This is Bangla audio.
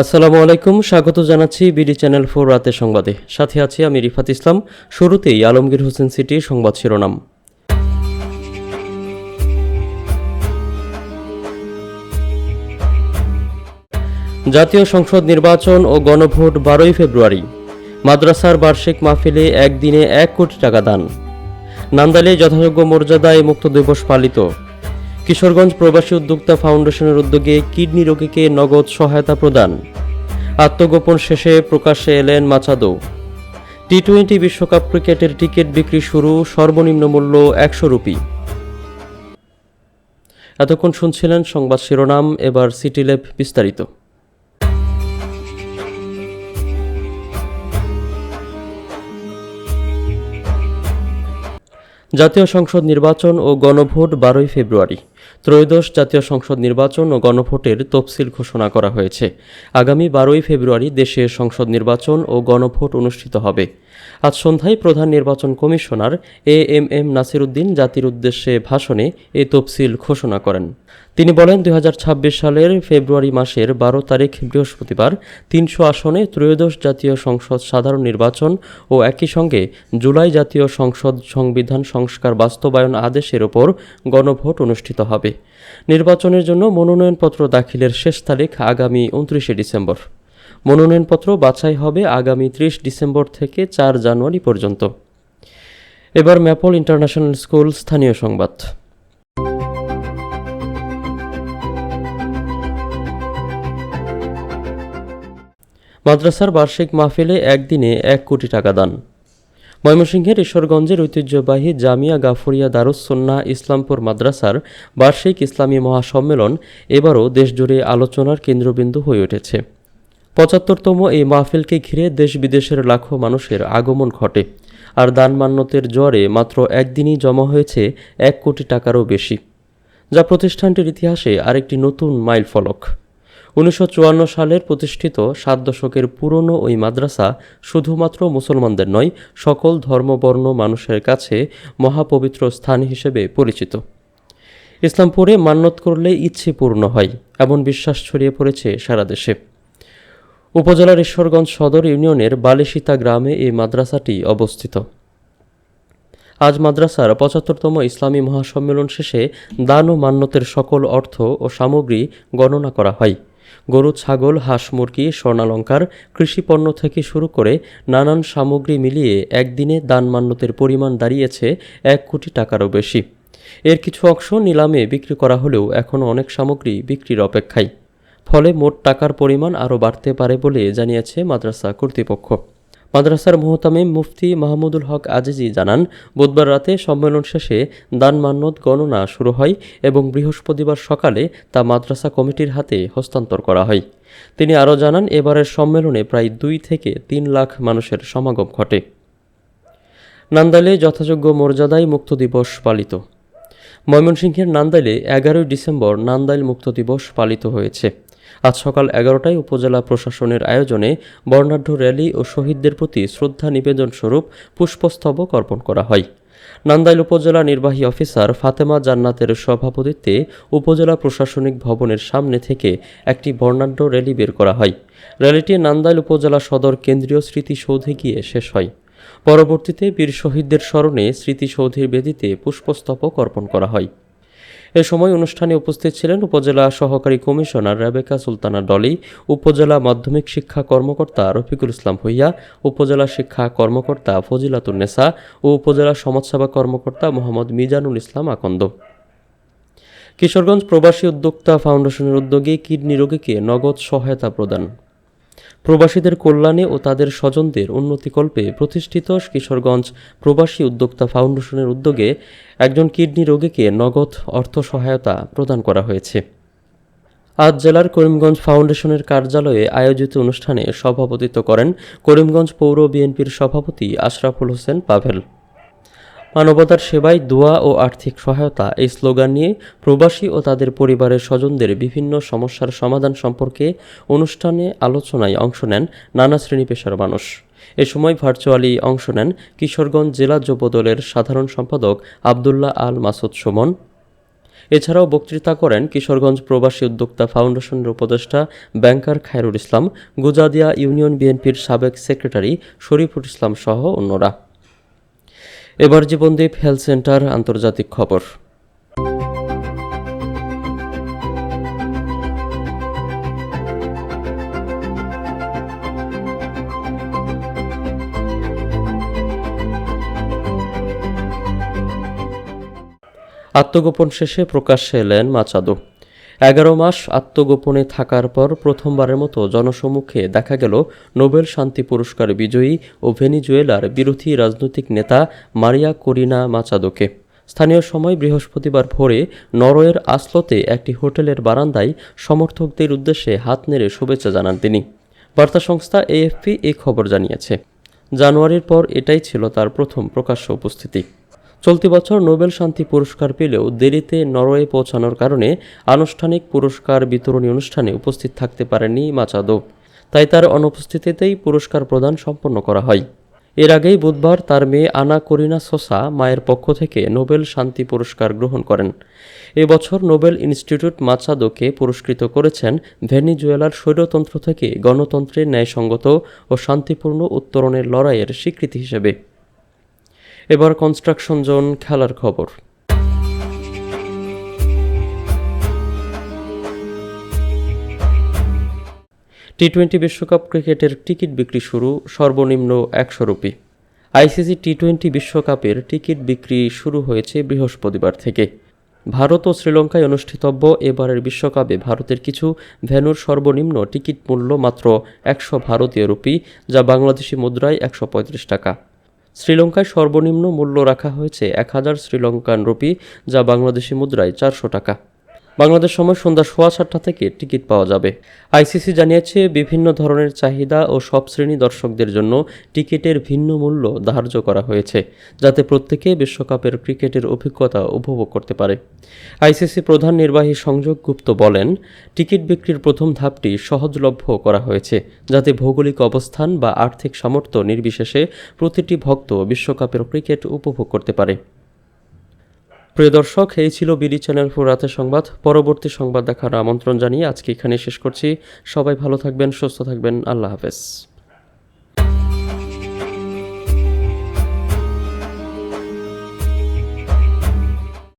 আসসালামু আলাইকুম, স্বাগত জানাচ্ছি বিডি চ্যানেল 4 রাতের সংবাদে। সাথে আছি আমি রিফাত ইসলাম। শুরুতেই আলমগীর হোসেন সিটির সংবাদ শিরোনাম। জাতীয় সংসদ নির্বাচন ও গণভোট 12ই ফেব্রুয়ারি। মাদ্রাসার বার্ষিক মাহফিলে একদিনে 1 কোটি টাকা দান। নান্দাইলে যথাযোগ্য মর্যাদায় মুক্ত দিবস পালিত। কিশোরগঞ্জ প্রবাসী উদ্যোক্তা ফাউন্ডেশনের উদ্যোগে কিডনি রোগীকে নগদ সহায়তা প্রদান। আত্মগোপন শেষে প্রকাশ্যে এলেন মাচাদো। টি-20 বিশ্বকাপ ক্রিকেটের টিকিট বিক্রি শুরু, সর্বনিম্ন মূল্য 100 রুপি। এতক্ষণ শুনছিলেন সংবাদ শিরোনাম, এবার সিটি ল্যাব বিস্তারিত। জাতীয় সংসদ নির্বাচন ও গণভোট 12ই ফেব্রুয়ারি। ত্রয়োদশ জাতীয় সংসদ নির্বাচন ও গণভোটের তফসিল ঘোষণা করা হয়েছে। আগামী 12ই ফেব্রুয়ারি দেশে সংসদ নির্বাচন ও গণভোট অনুষ্ঠিত হবে। আজ সন্ধ্যায় প্রধান নির্বাচন কমিশনার এএমএম নাসির উদ্দিন জাতির উদ্দেশ্যে ভাষণে এই তফসিল ঘোষণা করেন। তিনি বলেন, 2026 সালের ফেব্রুয়ারি মাসের 12 তারিখ বৃহস্পতিবার 300 আসনে ত্রয়োদশ জাতীয় সংসদ সাধারণ নির্বাচন ও একই সঙ্গে জুলাই জাতীয় সংসদ সংবিধান সংস্কার বাস্তবায়ন আদেশের ওপর গণভোট অনুষ্ঠিত হবে। নির্বাচনের জন্য মনোনয়নপত্র দাখিলের শেষ তারিখ আগামী 29 ডিসেম্বর। মনোনয়নপত্র বাছাই হবে আগামী 30 ডিসেম্বর থেকে 4 জানুয়ারি পর্যন্ত। এবার ম্যাপল ইন্টারন্যাশনাল স্কুল স্থানীয় সংবাদ। মাদ্রাসার বার্ষিক মাহফিলে একদিনে 1 কোটি টাকা দান। ময়মনসিংহের ঈশ্বরগঞ্জের ঐতিহ্যবাহী জামিয়া গাফুরিয়া দারুস সুন্নাহ ইসলামপুর মাদ্রাসার বার্ষিক ইসলামী মহাসম্মেলন এবারও দেশজুড়ে আলোচনার কেন্দ্রবিন্দু হয়ে উঠেছে। 75তম এই মাহফিলকে ঘিরে দেশ বিদেশের লাখো মানুষের আগমন ঘটে। আর দান মান্যতের জোয়ারে মাত্র একদিনই জমা হয়েছে 1 কোটি টাকারও বেশি, যা প্রতিষ্ঠানটির ইতিহাসে আরেকটি নতুন মাইলফলক। 1954 সালের প্রতিষ্ঠিত 7 দশকের পুরনো ওই মাদ্রাসা শুধুমাত্র মুসলমানদের নয়, সকল ধর্মবর্ণ মানুষের কাছে মহাপবিত্র স্থান হিসেবে পরিচিত। ইসলামপুরে মান্যত করলে ইচ্ছে পূর্ণ হয়, এমন বিশ্বাস ছড়িয়ে পড়েছে সারা দেশে। উপজেলার ঈশ্বরগঞ্জ সদর ইউনিয়নের বালিশিতা গ্রামে এই মাদ্রাসাটি অবস্থিত। আজ মাদ্রাসার 75তম ইসলামী মহাসম্মেলন শেষে দান ও মান্যতের সকল অর্থ ও সামগ্রী গণনা করা হয়। গরু, ছাগল, হাঁস, মুরগি, স্বর্ণালঙ্কার, কৃষিপণ্য থেকে শুরু করে নানান সামগ্রী মিলিয়ে একদিনে দান মান্যতের পরিমাণ দাঁড়িয়েছে 1 কোটি টাকারও বেশি। এর কিছু অংশ নিলামে বিক্রি করা হলেও এখনও অনেক সামগ্রী বিক্রির অপেক্ষায়। ফলে মোট টাকার পরিমাণ আরও বাড়তে পারে বলে জানিয়েছে মাদ্রাসা কর্তৃপক্ষ। মাদ্রাসার মুহতামিম মুফতি মাহমুদুল হক আজিজি জানান, বুধবার রাতে সম্মেলন শেষে দান মান্যত গণনা শুরু হয় এবং বৃহস্পতিবার সকালে তা মাদ্রাসা কমিটির হাতে হস্তান্তর করা হয়। তিনি আরও জানান, এবারের সম্মেলনে প্রায় 2 থেকে 3 লাখ মানুষের সমাগম ঘটে। নান্দাইলে যথাযোগ্য মর্যাদায় মুক্ত দিবস পালিত। ময়মনসিংহের নান্দাইলে 11 ডিসেম্বর নান্দাইল মুক্ত দিবস পালিত হয়েছে। আজ সকাল 11টায় উপজেলা প্রশাসনের আয়োজনে বর্ণাঢ্য র্যালি ও শহীদদের প্রতি শ্রদ্ধা নিবেদন স্বরূপ পুষ্পস্তবক অর্পণ করা হয়। নান্দাইল উপজেলা নির্বাহী অফিসার ফাতেমা জান্নাতের সভাপতিত্বে উপজেলা প্রশাসনিক ভবনের সামনে থেকে একটি বর্ণাঢ্য র্যালি বের করা হয়। র্যালিটি নান্দাইল উপজেলা সদর কেন্দ্রীয় স্মৃতিসৌধে গিয়ে শেষ হয়। পরবর্তীতে বীর শহীদদের স্মরণে স্মৃতিসৌধের বেদিতে পুষ্পস্তবক অর্পণ করা হয়। এ সময় অনুষ্ঠানে উপস্থিত ছিলেন উপজেলা সহকারী কমিশনার রেবেকা সুলতানা ডলি, উপজেলা মাধ্যমিক শিক্ষা কর্মকর্তা রফিকুল ইসলাম ভূঁইয়া, উপজেলা শিক্ষা কর্মকর্তা ফজিলাতুন্নেসা ও উপজেলা সমাজসেবা কর্মকর্তা মোহাম্মদ মিজানুল ইসলাম আকন্দ। কিশোরগঞ্জ প্রবাসী উদ্যোক্তা ফাউন্ডেশনের উদ্যোগে কিডনি রোগীকে নগদ সহায়তা প্রদান। প্রবাসীদের কল্যাণে ও তাদের স্বজনদের উন্নতিকল্পে প্রতিষ্ঠিত কিশোরগঞ্জ প্রবাসী উদ্যোক্তা ফাউন্ডেশনের উদ্যোগে একজন কিডনি রোগীকে নগদ অর্থ সহায়তা প্রদান করা হয়েছে। আজ জেলার করিমগঞ্জ ফাউন্ডেশনের কার্যালয়ে আয়োজিত অনুষ্ঠানে সভাপতিত্ব করেন করিমগঞ্জ পৌর বিএনপির সভাপতি আশরাফুল হোসেন পাভেল। মানবতার সেবায় দোয়া ও আর্থিক সহায়তা এই স্লোগান নিয়ে প্রবাসী ও তাদের পরিবারের স্বজনদের বিভিন্ন সমস্যার সমাধান সম্পর্কে অনুষ্ঠানে আলোচনায় অংশ নেন নানা শ্রেণী পেশার মানুষ। এ সময় ভার্চুয়ালি অংশ নেন কিশোরগঞ্জ জেলা যুবদলের সাধারণ সম্পাদক আবদুল্লাহ আল মাসুদ সুমন, এছাড়াও বক্তৃতা করেন কিশোরগঞ্জ প্রবাসী উদ্যোক্তা ফাউন্ডেশনের উপদেষ্টা ব্যাংকার খায়রুল ইসলাম, গুজাদিয়া ইউনিয়ন বিএনপির সাবেক সেক্রেটারি শরীফুল ইসলাম সহ অন্যরা। এবার জীবনদীপ হেলথ সেন্টার আন্তর্জাতিক খবর। আত্মগোপন শেষে প্রকাশ্যে এলেন মাচাদো। 11 মাস আত্মগোপনে থাকার পর প্রথমবারের মতো জনসম্মুখে দেখা গেল নোবেল শান্তি পুরস্কার বিজয়ী ও ভেনিজুয়েলার বিরোধী রাজনৈতিক নেতা মারিয়া করিনা মাচাদোকে। স্থানীয় সময় বৃহস্পতিবার ভোরে নরওয়ের আসলোতে একটি হোটেলের বারান্দায় সমর্থকদের উদ্দেশ্যে হাত নেড়ে শুভেচ্ছা জানান তিনি। বার্তা সংস্থা এএফপি এই খবর জানিয়েছে। জানুয়ারির পর এটাই ছিল তার প্রথম প্রকাশ্য উপস্থিতি। চলতি বছর নোবেল শান্তি পুরস্কার পেলেও দেরিতে নরওয়ে পৌঁছানোর কারণে আনুষ্ঠানিক পুরস্কার বিতরণী অনুষ্ঠানে উপস্থিত থাকতে পারেননি মাচাদো। তাই তার অনুপস্থিতিতেই পুরস্কার প্রদান সম্পন্ন করা হয়। এর আগেই বুধবার তার মেয়ে আনা করিনা সোসা মায়ের পক্ষ থেকে নোবেল শান্তি পুরস্কার গ্রহণ করেন। এবছর নোবেল ইনস্টিটিউট মাচাদোকে পুরস্কৃত করেছেন ভেনিজুয়েলার স্বৈরতন্ত্র থেকে গণতন্ত্রের ন্যায়সঙ্গত ও শান্তিপূর্ণ উত্তরণের লড়াইয়ের স্বীকৃতি হিসেবে। এবার কনস্ট্রাকশন জোন খেলার খবর। টি-20 বিশ্বকাপ ক্রিকেটের টিকিট বিক্রি শুরু, সর্বনিম্ন 100 রুপি। আইসিসি টি-20 বিশ্বকাপের টিকিট বিক্রি শুরু হয়েছে বৃহস্পতিবার থেকে। ভারত ও শ্রীলঙ্কায় অনুষ্ঠিতব্য এবারের বিশ্বকাপে ভারতের কিছু ভেন্যুর সর্বনিম্ন টিকিট মূল্য মাত্র 100 ভারতীয় রুপি, যা বাংলাদেশি মুদ্রায় 135 টাকা। শ্রীলঙ্কায় সর্বনিম্ন মূল্য রাখা হয়েছে 1000 শ্রীলঙ্কান রুপি, যা বাংলাদেশি মুদ্রায় 400 টাকা। বাংলাদেশ সময় সন্ধ্যা 7:15 থেকে টিকিট পাওয়া যাবে। আইসিসি জানিয়েছে বিভিন্ন ধরনের চাহিদা ও সব শ্রেণী দর্শকদের জন্য টিকিটের ভিন্ন মূল্য ধার্য করা হয়েছে, যাতে প্রত্যেকে বিশ্বকাপের ক্রিকেটের অভিজ্ঞতা উপভোগ করতে পারে। আইসিসি প্রধান নির্বাহী সংযোগ গুপ্ত বলেন, টিকিট বিক্রির প্রথম ধাপটি সহজলভ্য করা হয়েছে, যাতে ভৌগোলিক অবস্থান বা আর্থিক সামর্থ্য নির্বিশেষে প্রতিটি ভক্ত বিশ্বকাপের ক্রিকেট উপভোগ করতে পারে। প্রিয় দর্শক, এই ছিল বিডি চ্যানেল 4 রাতের সংবাদ। পরবর্তী সংবাদ দেখার আমন্ত্রণ জানিয়ে আজকে এখানে শেষ করছি। সবাই ভালো থাকবেন, সুস্থ থাকবেন। আল্লাহ হাফেজ।